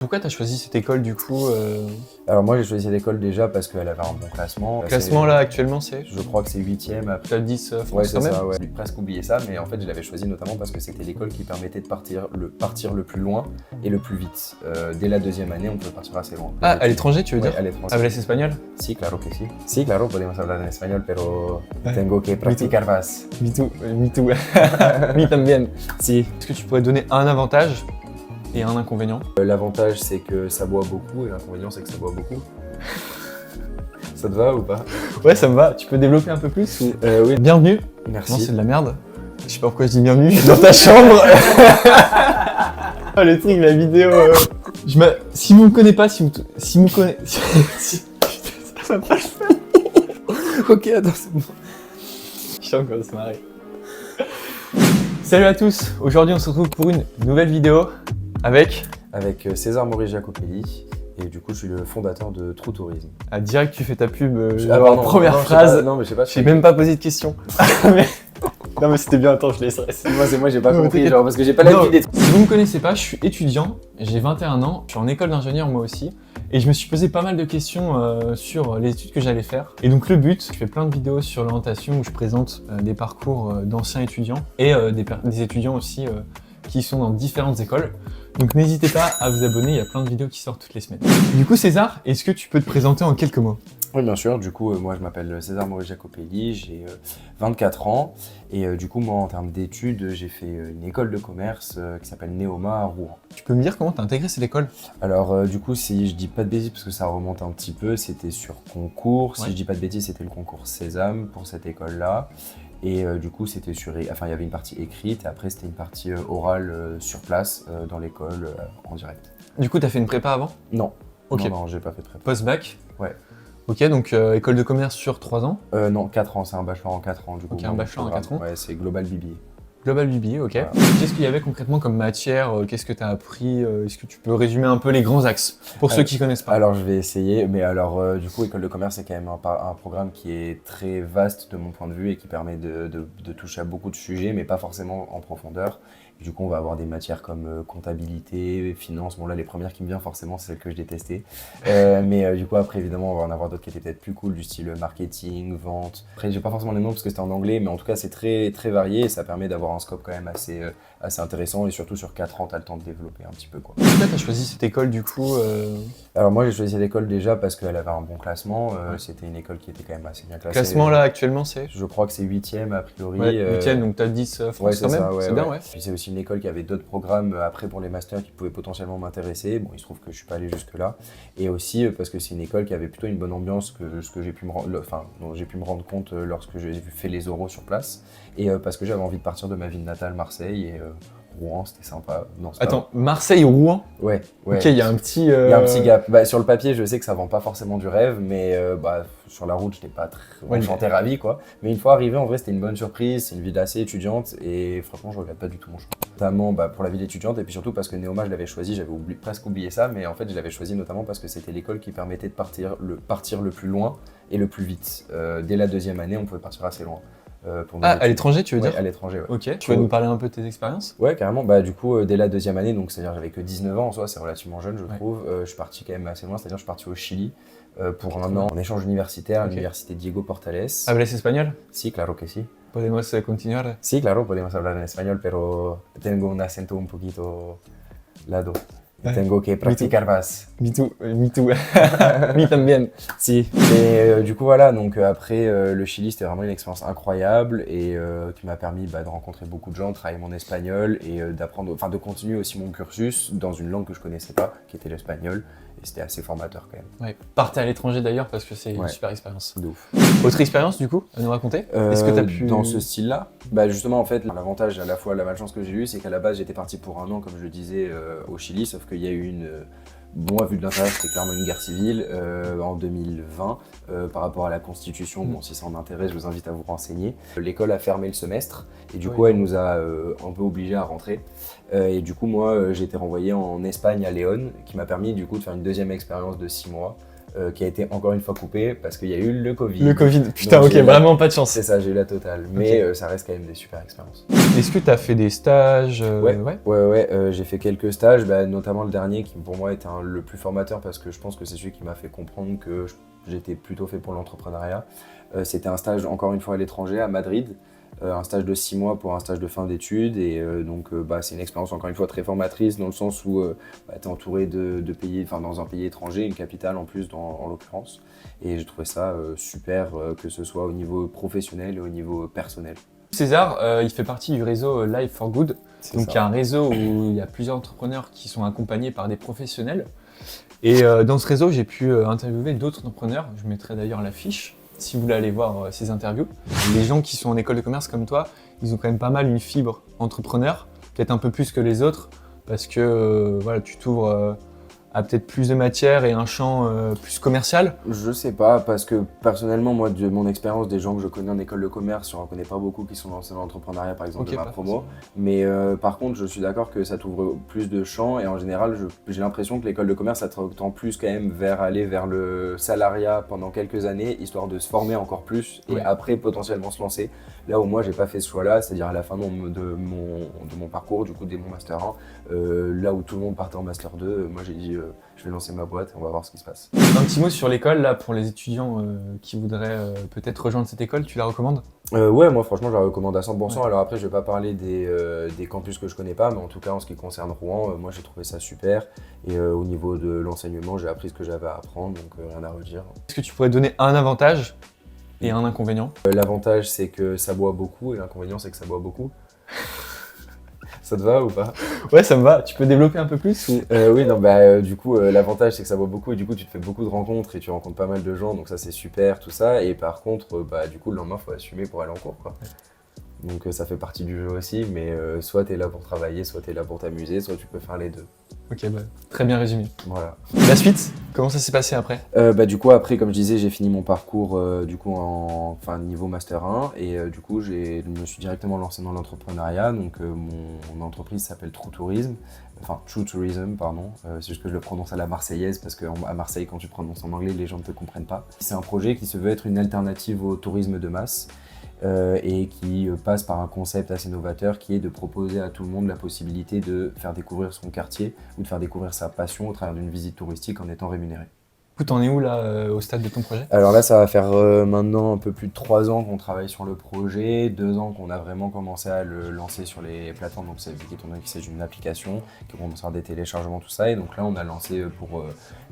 Pourquoi tu as choisi cette école du coup Alors moi j'ai choisi cette école déjà parce qu'elle avait un bon classement. Le classement là actuellement c'est Je crois que c'est 8ème après. T'as 10 France Ouais c'est quand même. ça, ouais. J'ai presque oublié ça, mais en fait je l'avais choisi notamment parce que c'était l'école qui permettait de partir le plus loin et le plus vite. Dès la deuxième année on pouvait partir assez loin. Ah, à l'étranger tu veux Ouais, dire à l'étranger. Hablas espagnol? Sí, claro que sí. Sí, claro, podemos hablar en español, pero tengo que practicar más. Me too. Me también. Si. Est-ce que tu pourrais donner un avantage et un inconvénient? L'avantage c'est que ça boit beaucoup et l'inconvénient c'est que ça boit beaucoup. Ça te va ou pas? Ouais ça me va, tu peux développer un peu plus ou... Oui. Bienvenue. Merci. Non c'est de la merde. Je sais pas pourquoi je dis bienvenue, je suis dans ta chambre. Oh, le truc, la vidéo. Si vous me connaissez pas, si vous me connaissez. Ça va pas le faire. Ok, attends, c'est bon. Je sens qu'on va se marrer. Salut à tous, aujourd'hui on se retrouve pour une nouvelle vidéo avec César Maurice Jacopelli et du coup je suis le fondateur de True Tourisme. direct tu fais ta pub Pardon, première non, phrase. Non mais je sais pas. J'ai même pas posé de question. Non mais c'était bien, attends je laisserai. Moi j'ai pas Non, compris t'inquiète. genre parce que j'ai pas l'habitude des trucs. Si vous me connaissez pas, je suis étudiant, j'ai 21 ans, je suis en école d'ingénieur moi aussi, et je me suis posé pas mal de questions sur les études que j'allais faire. Et donc le but, je fais plein de vidéos sur l'orientation où je présente des parcours d'anciens étudiants et des étudiants aussi qui sont dans différentes écoles. Donc n'hésitez pas à vous abonner, il y a plein de vidéos qui sortent toutes les semaines. Du coup César, est-ce que tu peux te présenter en quelques mots? Oui bien sûr, du coup moi je m'appelle César Maurice Jacopelli, j'ai 24 ans et du coup moi en termes d'études j'ai fait une école de commerce qui s'appelle Neoma à Rouen. Tu peux me dire comment tu as intégré cette école? Alors du coup si je dis pas de bêtises parce que ça remonte un petit peu, c'était sur concours, si Ouais. je dis pas de bêtises c'était le concours Sésame pour cette école là. Et du coup, c'était il y avait une partie écrite et après, c'était une partie orale sur place dans l'école en direct. Du coup tu as fait une prépa avant? Non. Ok. Non, j'ai pas fait de prépa. Post-bac? Ouais. Ok, donc école de commerce sur 3 ans. Non, 4 ans, c'est un bachelor en 4 ans du coup. Ok, un bachelor en 4 ans. Ouais, c'est Global BBA. Global BBA, ok. Voilà. Qu'est-ce qu'il y avait concrètement comme matière? Qu'est-ce que tu as appris? Est-ce que tu peux résumer un peu les grands axes pour ceux qui connaissent pas? Alors, je vais essayer, mais alors, du coup, école de commerce, c'est quand même un programme qui est très vaste de mon point de vue et qui permet de toucher à beaucoup de sujets, mais pas forcément en profondeur. Et du coup, on va avoir des matières comme comptabilité, finance. Bon, là, les premières qui me viennent, forcément, c'est celles que je détestais. Mais du coup, après, évidemment, on va en avoir d'autres qui étaient peut-être plus cool, du style marketing, vente. Après, j'ai pas forcément les noms parce que c'était en anglais, mais en tout cas, c'est très, très varié et ça permet d'avoir un scope quand même assez intéressant. Et surtout, sur 4 ans, tu as le temps de développer un petit peu, quoi. Pourquoi tu as choisi cette école du coup Alors moi j'ai choisi cette école déjà parce qu'elle avait un bon classement, c'était une école qui était quand même assez bien classée. Classement là actuellement c'est? Je crois que c'est 8ème a priori. Ouais, 8ème, donc tu as 10 ouais, France c'est quand même, ça, ouais, c'est bien ouais. Puis c'est aussi une école qui avait d'autres programmes après pour les masters qui pouvaient potentiellement m'intéresser. Bon il se trouve que je suis pas allé jusque là. Et aussi parce que c'est une école qui avait plutôt une bonne ambiance que ce que j'ai pu me rendre compte lorsque j'ai fait les oraux sur place. Et parce que j'avais envie de partir de ma ville natale Marseille et Rouen c'était sympa. Non, c'est Attends, Marseille-Rouen? Ouais. Ok, il y a un petit... Il y a un petit gap. Bah, sur le papier, je sais que ça vend pas forcément du rêve, mais sur la route, je n'étais pas très enchanté, ravi, quoi. Mais une fois arrivé, en vrai, c'était une bonne surprise. C'est une ville assez étudiante et franchement, je regrette pas du tout mon choix. Notamment pour la ville étudiante et puis surtout parce que Neoma, je l'avais choisi, j'avais presque oublié ça, mais en fait, je l'avais choisi notamment parce que c'était l'école qui permettait de partir le plus loin et le plus vite. Dès la deuxième année, on pouvait partir assez loin. à l'étranger tu veux dire? À l'étranger, ouais. Ok, tu vas nous parler un peu de tes expériences? Ouais, carrément. Bah, du coup, dès la deuxième année, donc c'est-à-dire j'avais que 19 ans en soi, c'est relativement jeune, je trouve. Je suis parti quand même assez loin, c'est-à-dire je suis parti au Chili pour un an en échange universitaire à l'université Diego Portales. Hablas espagnol? Sí, claro que sí. Podemos continuar? Sí, claro, podemos hablar en español, pero tengo un acento un poquito lado. Tengo que practicar más. Me too. Me también. Si. Et du coup voilà, donc après le Chili c'était vraiment une expérience incroyable et qui m'a permis de rencontrer beaucoup de gens, de travailler mon espagnol et d'apprendre, enfin de continuer aussi mon cursus dans une langue que je connaissais pas, qui était l'espagnol. Et c'était assez formateur quand même. Ouais. Partez à l'étranger d'ailleurs parce que c'est une super expérience. De ouf. Autre expérience du coup à nous raconter? Est-ce que tu as pu... Dans ce style-là, bah justement en fait l'avantage à la fois la malchance que j'ai eue c'est qu'à la base j'étais parti pour un an comme je le disais au Chili, sauf qu'il y a eu une... Bon, à vue de l'intérieur, c'était clairement une guerre civile en 2020 par rapport à la Constitution. Bon, si ça en intéresse, je vous invite à vous renseigner. L'école a fermé le semestre et du coup, elle nous a un peu obligés à rentrer. Et du coup, moi, j'ai été renvoyé en Espagne à Léon, qui m'a permis du coup de faire une deuxième expérience de 6 mois qui a été encore une fois coupé parce qu'il y a eu le Covid. Le Covid, putain, Donc, ok, j'ai eu la- vraiment pas de chance. C'est ça, j'ai eu la totale. Mais ça reste quand même des super expériences. Est-ce que tu as fait des stages Ouais, j'ai fait quelques stages, notamment le dernier qui pour moi était le plus formateur parce que je pense que c'est celui qui m'a fait comprendre que j'étais plutôt fait pour l'entrepreneuriat. C'était un stage encore une fois à l'étranger, à Madrid. Un stage de 6 mois pour un stage de fin d'études et c'est une expérience encore une fois très formatrice dans le sens où tu es entouré de pays, enfin dans un pays étranger, une capitale en plus en l'occurrence, et j'ai trouvé ça super que ce soit au niveau professionnel et au niveau personnel. César, il fait partie du réseau Life for Good. Donc il y a un réseau où il y a plusieurs entrepreneurs qui sont accompagnés par des professionnels. Et dans ce réseau, j'ai pu interviewer d'autres entrepreneurs. Je mettrai d'ailleurs la fiche si vous voulez aller voir ces interviews. Les gens qui sont en école de commerce comme toi, ils ont quand même pas mal une fibre entrepreneur, peut-être un peu plus que les autres, parce que tu t'ouvres à peut-être plus de matière et un champ plus commercial. Je sais pas, parce que personnellement, moi, de mon expérience, des gens que je connais en école de commerce, j'en connais pas beaucoup qui sont lancés dans l'entrepreneuriat, par exemple, de ma promo. Mais par contre, je suis d'accord que ça t'ouvre plus de champs et en général, j'ai l'impression que l'école de commerce, ça tend plus quand même aller vers le salariat pendant quelques années, histoire de se former encore plus et après potentiellement se lancer. Là où moi, j'ai pas fait ce choix-là, c'est-à-dire à la fin de mon parcours, du coup, dès mon Master 1, là où tout le monde partait en Master 2, moi j'ai dit je vais lancer ma boîte et on va voir ce qui se passe. Un petit mot sur l'école, là, pour les étudiants qui voudraient peut-être rejoindre cette école, tu la recommandes ? Ouais, moi franchement je la recommande à 100%. Ouais. Alors après je vais pas parler des campus que je connais pas, mais en tout cas en ce qui concerne Rouen, moi j'ai trouvé ça super. Et au niveau de l'enseignement, j'ai appris ce que j'avais à apprendre, donc rien à redire. Est-ce que tu pourrais donner un avantage et un inconvénient ? L'avantage c'est que ça boit beaucoup et l'inconvénient c'est que ça boit beaucoup. Ça te va ou pas? Ouais, ça me va. Tu peux développer un peu plus ou... Oui, non, du coup, l'avantage c'est que ça boit beaucoup et du coup, tu te fais beaucoup de rencontres et tu rencontres pas mal de gens, donc ça c'est super, tout ça. Et par contre, du coup, le lendemain, faut assumer pour aller en cours, quoi. Donc ça fait partie du jeu aussi, mais soit t'es là pour travailler, soit t'es là pour t'amuser, soit tu peux faire les deux. Ok, très bien résumé. Voilà. La suite, comment ça s'est passé après ? Du coup, après, comme je disais, j'ai fini mon parcours niveau Master 1 et du coup, je me suis directement lancé dans l'entrepreneuriat. Donc, mon entreprise s'appelle True Tourism, pardon. C'est juste que je le prononce à la marseillaise parce qu'à Marseille, quand tu prononces en anglais, les gens ne te comprennent pas. C'est un projet qui se veut être une alternative au tourisme de masse. Et qui passe par un concept assez novateur qui est de proposer à tout le monde la possibilité de faire découvrir son quartier ou de faire découvrir sa passion au travers d'une visite touristique en étant rémunéré. Du coup, t'en es où là au stade de ton projet ? Alors là, ça va faire maintenant un peu plus de 3 ans qu'on travaille sur le projet, 2 ans qu'on a vraiment commencé à le lancer sur les plateformes, donc c'est étant donné qu'il s'agit d'une application, qui commence à faire des téléchargements, tout ça, et donc là on a lancé pour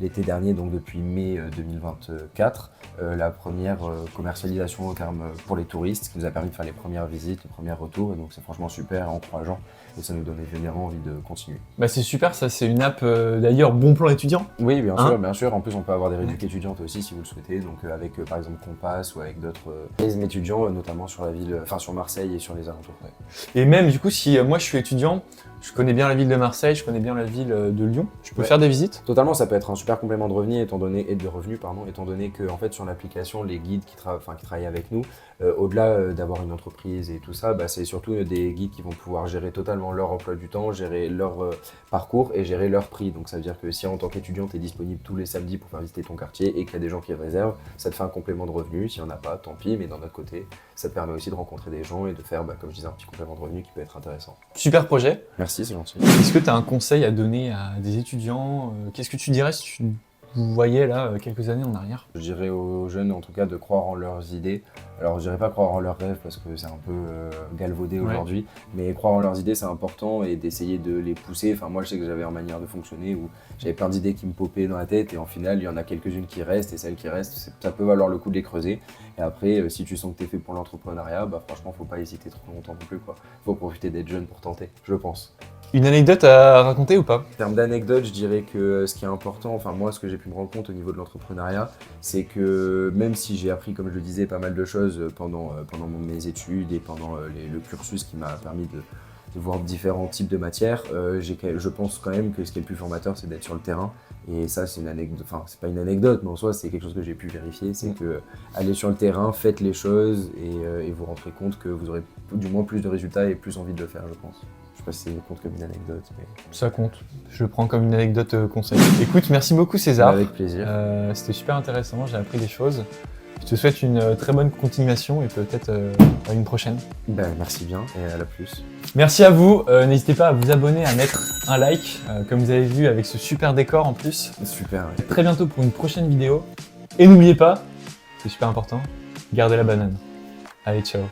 l'été dernier, donc depuis mai 2024, la première commercialisation au terme pour les touristes, ce qui nous a permis de faire les premières visites, les premiers retours, et donc c'est franchement super, encourageant, et ça nous donne évidemment envie de continuer. Bah c'est super, ça c'est une app d'ailleurs bon plan étudiant. Oui, bien sûr, en plus on peut avoir des réductions étudiantes aussi si vous le souhaitez, donc avec par exemple Compass ou avec d'autres organismes étudiants, notamment sur sur Marseille et sur les alentours. Ouais. Et même du coup, si moi je suis étudiant, je connais bien la ville de Marseille, je connais bien la ville de Lyon, je peux faire des visites ? Totalement, ça peut être un super complément de revenus, étant donné que en fait sur l'application, les guides qui travaillent avec nous, au-delà d'avoir une entreprise et tout ça, c'est surtout des guides qui vont pouvoir gérer totalement leur emploi du temps, gérer leur parcours et gérer leur prix. Donc ça veut dire que si en tant qu'étudiant, tu es disponible tous les samedis pour faire visiter ton quartier et qu'il y a des gens qui réservent, ça te fait un complément de revenus. S'il n'y en a pas, tant pis, mais d'un autre côté, ça te permet aussi de rencontrer des gens et de faire, comme je disais, un petit complément de revenus qui peut être intéressant. Super projet. Merci, c'est gentil. Est-ce que tu as un conseil à donner à des étudiants ? Qu'est-ce que tu dirais si tu vous voyez là quelques années en arrière ? Je dirais aux jeunes en tout cas de croire en leurs idées. Alors je dirais pas croire en leurs rêves parce que c'est un peu galvaudé aujourd'hui, mais croire en leurs idées c'est important et d'essayer de les pousser. Enfin moi je sais que j'avais une manière de fonctionner où j'avais plein d'idées qui me popaient dans la tête et en final il y en a quelques-unes qui restent et celles qui restent ça peut valoir le coup de les creuser. Et après si tu sens que t'es fait pour l'entrepreneuriat, franchement faut pas hésiter trop longtemps non plus quoi. Faut profiter d'être jeune pour tenter, je pense. Une anecdote à raconter ou pas ? En termes d'anecdote, je dirais que ce qui est important, enfin moi ce que j'ai pu me rendre compte au niveau de l'entrepreneuriat, c'est que même si j'ai appris, comme je le disais, pas mal de choses pendant mes études et pendant le cursus qui m'a permis de voir différents types de matières. Je pense quand même que ce qui est le plus formateur, c'est d'être sur le terrain. Et ça, c'est une anecdote, enfin, c'est pas une anecdote, mais en soi, c'est quelque chose que j'ai pu vérifier. C'est que allez sur le terrain, faites les choses et vous rendrez compte que vous aurez du moins plus de résultats et plus envie de le faire, je pense. Je sais pas si c'est compte comme une anecdote, mais... Ça compte. Je le prends comme une anecdote conseil. Écoute, merci beaucoup César. Avec plaisir. C'était super intéressant, j'ai appris des choses. Je te souhaite une très bonne continuation et peut-être à une prochaine. Ben, merci bien et à la plus. Merci à vous. N'hésitez pas à vous abonner, à mettre un like, comme vous avez vu avec ce super décor en plus. Super. Ouais. Très bientôt pour une prochaine vidéo. Et n'oubliez pas, c'est super important, gardez la banane. Allez, ciao.